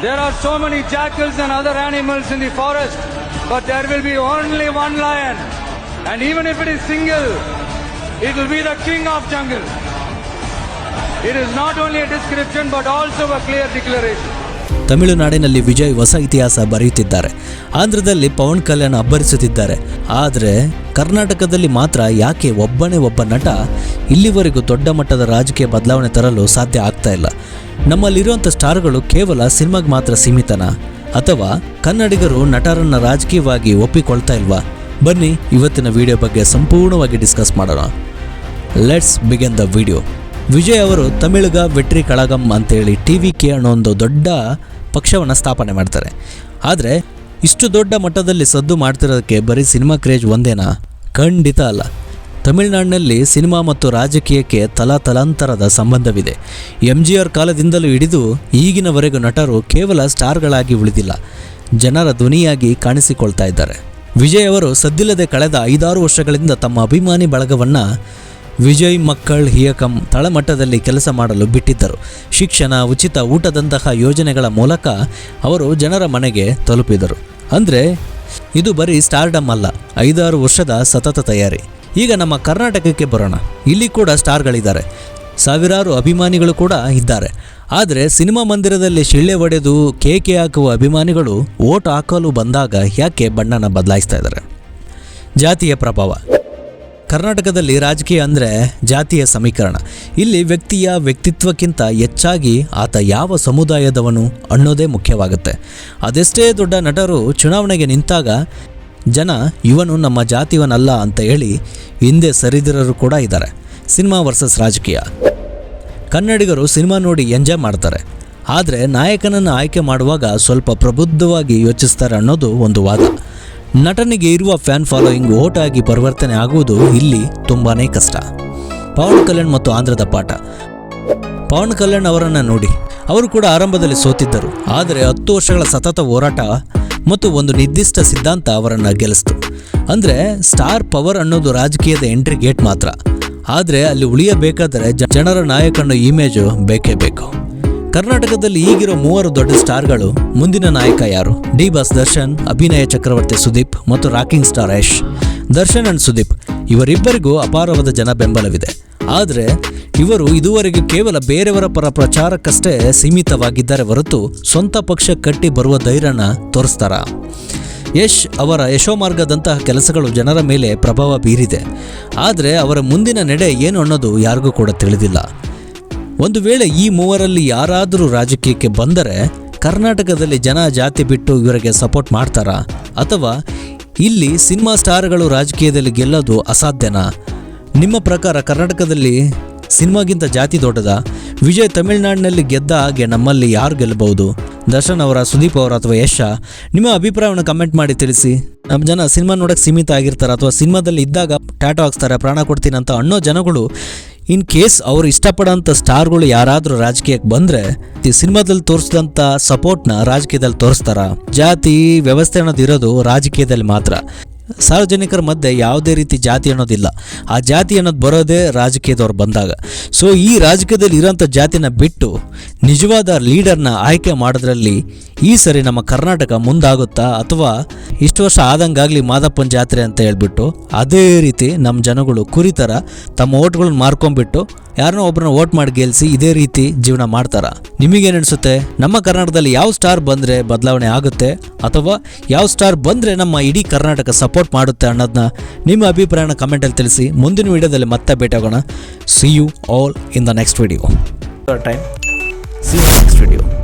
There are so many jackals and other animals in the forest, but there will be only one lion. And even if it is single, it will be the king of jungle. It is not only a description but also a clear declaration. ತಮಿಳುನಾಡಿನಲ್ಲಿ ವಿಜಯ್ ಹೊಸ ಇತಿಹಾಸ ಬರೆಯುತ್ತಿದ್ದಾರೆ. ಆಂಧ್ರದಲ್ಲಿ ಪವನ್ ಕಲ್ಯಾಣ್ ಅಬ್ಬರಿಸುತ್ತಿದ್ದಾರೆ. ಆದರೆ ಕರ್ನಾಟಕದಲ್ಲಿ ಮಾತ್ರ ಯಾಕೆ ಒಬ್ಬನೇ ಒಬ್ಬ ನಟ ಇಲ್ಲಿವರೆಗೂ ದೊಡ್ಡ ಮಟ್ಟದ ರಾಜಕೀಯ ಬದಲಾವಣೆ ತರಲು ಸಾಧ್ಯ ಆಗ್ತಾ ಇಲ್ಲ? ನಮ್ಮಲ್ಲಿರುವಂಥ ಸ್ಟಾರ್ಗಳು ಕೇವಲ ಸಿನಿಮಾಗೆ ಮಾತ್ರ ಸೀಮಿತನಾ? ಅಥವಾ ಕನ್ನಡಿಗರು ನಟರನ್ನು ರಾಜಕೀಯವಾಗಿ ಒಪ್ಪಿಕೊಳ್ತಾ ಇಲ್ವಾ? ಬನ್ನಿ ಇವತ್ತಿನ ವಿಡಿಯೋ ಬಗ್ಗೆ ಸಂಪೂರ್ಣವಾಗಿ ಡಿಸ್ಕಸ್ ಮಾಡೋಣ. Let's begin the video. Vijay ಅವರು ತಮಿಳುಗ ವೆಟ್ರಿ ಕಳಗಂ ಅಂತೇಳಿ TVK ಅನ್ನೋ ಒಂದು ದೊಡ್ಡ ಪಕ್ಷವನ್ನು ಸ್ಥಾಪನೆ ಮಾಡ್ತಾರೆ. ಆದರೆ ಇಷ್ಟು ದೊಡ್ಡ ಮಟ್ಟದಲ್ಲಿ ಸದ್ದು ಮಾಡ್ತಿರೋದಕ್ಕೆ ಬರೀ ಸಿನಿಮಾ ಕ್ರೇಜ್ ಒಂದೇನಾ? ಖಂಡಿತ ಅಲ್ಲ. ತಮಿಳುನಾಡಿನಲ್ಲಿ ಸಿನಿಮಾ ಮತ್ತು ರಾಜಕೀಯಕ್ಕೆ ತಲಾಂತರದ ಸಂಬಂಧವಿದೆ. MGR ಕಾಲದಿಂದಲೂ ಹಿಡಿದು ಈಗಿನವರೆಗೂ ನಟರು ಕೇವಲ ಸ್ಟಾರ್ಗಳಾಗಿ ಉಳಿದಿಲ್ಲ, ಜನರ ಧ್ವನಿಯಾಗಿ ಕಾಣಿಸಿಕೊಳ್ತಾ ಇದ್ದಾರೆ. ವಿಜಯ್ ಅವರು ಸದ್ದಿಲ್ಲದೆ ಕಳೆದ 5-6 ವರ್ಷಗಳಿಂದ ತಮ್ಮ ಅಭಿಮಾನಿ ಬಳಗವನ್ನು ವಿಜಯ್ ಮಕ್ಕಳ್ ಹಿಯಕಂ ತಳಮಟ್ಟದಲ್ಲಿ ಕೆಲಸ ಮಾಡಲು ಬಿಟ್ಟಿದ್ದರು. ಶಿಕ್ಷಣ, ಉಚಿತ ಊಟದಂತಹ ಯೋಜನೆಗಳ ಮೂಲಕ ಅವರು ಜನರ ಮನೆಗೆ ತಲುಪಿದರು. ಅಂದರೆ ಇದು ಬರೀ ಸ್ಟಾರ್ಡಮ್ ಅಲ್ಲ, 5-6 ವರ್ಷದ ಸತತ ತಯಾರಿ. ಈಗ ನಮ್ಮ ಕರ್ನಾಟಕಕ್ಕೆ ಬರೋಣ. ಇಲ್ಲಿ ಕೂಡ ಸ್ಟಾರ್ಗಳಿದ್ದಾರೆ, ಸಾವಿರಾರು ಅಭಿಮಾನಿಗಳು ಕೂಡ ಇದ್ದಾರೆ. ಆದರೆ ಸಿನಿಮಾ ಮಂದಿರದಲ್ಲಿ ಶಿಳ್ಳೆ ಹೊಡೆದು ಕೇಕೆ ಹಾಕುವ ಅಭಿಮಾನಿಗಳು ಓಟ್ ಹಾಕಲು ಬಂದಾಗ ಯಾಕೆ ಬಣ್ಣನ ಬದಲಾಯಿಸ್ತಾ ಇದ್ದಾರೆ? ಜಾತಿಯ ಪ್ರಭಾವ. ಕರ್ನಾಟಕದಲ್ಲಿ ರಾಜಕೀಯ ಅಂದರೆ ಜಾತಿಯ ಸಮೀಕರಣ. ಇಲ್ಲಿ ವ್ಯಕ್ತಿಯ ವ್ಯಕ್ತಿತ್ವಕ್ಕಿಂತ ಹೆಚ್ಚಾಗಿ ಆತ ಯಾವ ಸಮುದಾಯದವನು ಅನ್ನೋದೇ ಮುಖ್ಯವಾಗುತ್ತೆ. ಅದೆಷ್ಟೇ ದೊಡ್ಡ ನಟರು ಚುನಾವಣೆಗೆ ನಿಂತಾಗ ಜನ ಇವನು ನಮ್ಮ ಜಾತಿಯವನಲ್ಲ ಅಂತ ಹೇಳಿ ಹಿಂದೆ ಸರಿದಿರೋರು ಕೂಡ ಇದ್ದಾರೆ. ಸಿನಿಮಾ ವರ್ಸಸ್ ರಾಜಕೀಯ. ಕನ್ನಡಿಗರು ಸಿನಿಮಾ ನೋಡಿ ಎಂಜಾಯ್ ಮಾಡ್ತಾರೆ, ಆದರೆ ನಾಯಕನನ್ನು ಆಯ್ಕೆ ಮಾಡುವಾಗ ಸ್ವಲ್ಪ ಪ್ರಬುದ್ಧವಾಗಿ ಯೋಚಿಸ್ತಾರೆ ಅನ್ನೋದು ಒಂದು ವಾದ. ನಟನಿಗೆ ಇರುವ ಫ್ಯಾನ್ ಫಾಲೋಯಿಂಗ್ ಓಟ್ ಆಗಿ ಪರಿವರ್ತನೆ ಆಗುವುದು ಇಲ್ಲಿ ತುಂಬಾ ಕಷ್ಟ. ಪವನ್ ಕಲ್ಯಾಣ್ ಮತ್ತು ಆಂಧ್ರದ ಪಾಠ. ಪವನ್ ಕಲ್ಯಾಣ್ ಅವರನ್ನು ನೋಡಿ, ಅವರು ಕೂಡ ಆರಂಭದಲ್ಲಿ ಸೋತಿದ್ದರು. ಆದರೆ 10 ವರ್ಷಗಳ ಸತತ ಹೋರಾಟ ಮತ್ತು ಒಂದು ನಿರ್ದಿಷ್ಟ ಸಿದ್ಧಾಂತ ಅವರನ್ನು ಗೆಲ್ಲಿಸ್ತು. ಅಂದರೆ ಸ್ಟಾರ್ ಪವರ್ ಅನ್ನೋದು ರಾಜಕೀಯದ ಎಂಟ್ರಿ ಗೇಟ್ ಮಾತ್ರ. ಆದರೆ ಅಲ್ಲಿ ಉಳಿಯಬೇಕಾದರೆ ಜನರ ನಾಯಕನ ಇಮೇಜು ಬೇಕೇ ಬೇಕು. ಕರ್ನಾಟಕದಲ್ಲಿ ಈಗಿರೋ 3 ದೊಡ್ಡ ಸ್ಟಾರ್ಗಳು ಮುಂದಿನ ನಾಯಕ ಯಾರು? ಡಿ ಬಾಸ್ ದರ್ಶನ್, ಅಭಿನಯ ಚಕ್ರವರ್ತಿ ಸುದೀಪ್ ಮತ್ತು rocking star Yash. Darshan and Sudeep ಇವರಿಬ್ಬರಿಗೂ ಅಪಾರವಾದ ಜನ ಬೆಂಬಲವಿದೆ. ಆದರೆ ಇವರು ಇದುವರೆಗೆ ಕೇವಲ ಬೇರೆಯವರ ಪರ ಪ್ರಚಾರಕ್ಕಷ್ಟೇ ಸೀಮಿತವಾಗಿದ್ದಾರೆ ಹೊರತು ಸ್ವಂತ ಪಕ್ಷ ಕಟ್ಟಿ ಬರುವ ಧೈರ್ಯನ ತೋರಿಸ್ತಾರ? ಯಶ್ ಅವರ ಯಶೋಮಾರ್ಗದಂತಹ ಕೆಲಸಗಳು ಜನರ ಮೇಲೆ ಪ್ರಭಾವ ಬೀರಿದೆ. ಆದರೆ ಅವರ ಮುಂದಿನ ನಡೆ ಏನು ಅನ್ನೋದು ಯಾರಿಗೂ ಕೂಡ ತಿಳಿದಿಲ್ಲ. ಒಂದು ವೇಳೆ ಈ 3ರಲ್ಲಿ ಯಾರಾದರೂ ರಾಜಕೀಯಕ್ಕೆ ಬಂದರೆ ಕರ್ನಾಟಕದಲ್ಲಿ ಜನ ಜಾತಿ ಬಿಟ್ಟು ಇವರಿಗೆ ಸಪೋರ್ಟ್ ಮಾಡ್ತಾರಾ? ಅಥವಾ ಇಲ್ಲಿ ಸಿನಿಮಾ ಸ್ಟಾರ್ಗಳು ರಾಜಕೀಯದಲ್ಲಿ ಗೆಲ್ಲೋದು ಅಸಾಧ್ಯನಾ? ನಿಮ್ಮ ಪ್ರಕಾರ ಕರ್ನಾಟಕದಲ್ಲಿ ಸಿನಿಮಾಗಿಂತ ಜಾತಿ ದೊಡ್ಡದಾ? ವಿಜಯ್ ತಮಿಳುನಾಡಿನಲ್ಲಿ ಗೆದ್ದ ಹಾಗೆ ನಮ್ಮಲ್ಲಿ ಯಾರು ಗೆಲ್ಲಬಹುದು? ದರ್ಶನ್ ಅವರ, ಸುದೀಪ್ ಅವರ ಅಥವಾ ಯಶ? ನಿಮ್ಮ ಅಭಿಪ್ರಾಯವನ್ನು ಕಮೆಂಟ್ ಮಾಡಿ ತಿಳಿಸಿ. ನಮ್ಮ ಜನ ಸಿನಿಮಾ ನೋಡೋಕ್ಕೆ ಸೀಮಿತ ಆಗಿರ್ತಾರೆ ಅಥವಾ ಸಿನಿಮಾದಲ್ಲಿ ಇದ್ದಾಗ ಟ್ಯಾಟೋ ಹಾಕ್ಸ್ತಾರೆ, ಪ್ರಾಣ ಕೊಡ್ತೀನಿ ಅಂತ ಅನ್ನೋ ಜನಗಳು ಇನ್ ಕೇಸ್ ಅವರು ಇಷ್ಟಪಡೋಂಥ ಸ್ಟಾರ್ಗಳು ಯಾರಾದರೂ ರಾಜಕೀಯಕ್ಕೆ ಬಂದರೆ ಈ ಸಿನಿಮಾದಲ್ಲಿ ತೋರಿಸಿದಂಥ ಸಪೋರ್ಟ್ನ ರಾಜಕೀಯದಲ್ಲಿ ತೋರಿಸ್ತಾರ? ಜಾತಿ ವ್ಯವಸ್ಥೆ ಅನ್ನೋದು ಇರೋದು ರಾಜಕೀಯದಲ್ಲಿ ಮಾತ್ರ. ಸಾರ್ವಜನಿಕರ ಮಧ್ಯೆ ಯಾವುದೇ ರೀತಿ ಜಾತಿ ಅನ್ನೋದಿಲ್ಲ. ಆ ಜಾತಿ ಅನ್ನೋದು ಬರೋದೇ ರಾಜಕೀಯದವ್ರು ಬಂದಾಗ. ಸೊ ಈ ರಾಜಕೀಯದಲ್ಲಿ ಇರೋಂಥ ಜಾತಿನ ಬಿಟ್ಟು ನಿಜವಾದ ಲೀಡರ್ನ ಆಯ್ಕೆ ಮಾಡೋದ್ರಲ್ಲಿ ಈ ಸರಿ ನಮ್ಮ ಕರ್ನಾಟಕ ಮುಂದಾಗುತ್ತಾ? ಅಥವಾ ಇಷ್ಟು ವರ್ಷ ಆದಂಗಾಗಲಿ ಮಾದಪ್ಪನ ಜಾತ್ರೆ ಅಂತ ಹೇಳ್ಬಿಟ್ಟು ಅದೇ ರೀತಿ ನಮ್ಮ ಜನಗಳು ಕುರಿತರ ತಮ್ಮ ಓಟ್ಗಳನ್ನ ಮಾರ್ಕೊಂಡ್ಬಿಟ್ಟು ಯಾರನ್ನೋ ಒಬ್ಬರನ್ನ ಓಟ್ ಮಾಡಿ ಗೆಲ್ಲಿಸಿ ಇದೇ ರೀತಿ ಜೀವನ ಮಾಡ್ತಾರ? ನಿಮಗೇನು ಅನಿಸುತ್ತೆ? ನಮ್ಮ ಕರ್ನಾಟಕದಲ್ಲಿ ಯಾವ ಸ್ಟಾರ್ ಬಂದರೆ ಬದಲಾವಣೆ ಆಗುತ್ತೆ ಅಥವಾ ಯಾವ ಸ್ಟಾರ್ ಬಂದರೆ ನಮ್ಮ ಇಡೀ ಕರ್ನಾಟಕ ಸಪೋರ್ಟ್ ಮಾಡುತ್ತೆ ಅನ್ನೋದನ್ನ ನಿಮ್ಮ ಅಭಿಪ್ರಾಯನ ಕಮೆಂಟಲ್ಲಿ ತಿಳಿಸಿ. ಮುಂದಿನ ವಿಡಿಯೋದಲ್ಲಿ ಮತ್ತೆ ಭೇಟಿಯಾಗೋಣ. See you all in the next video. See you next video.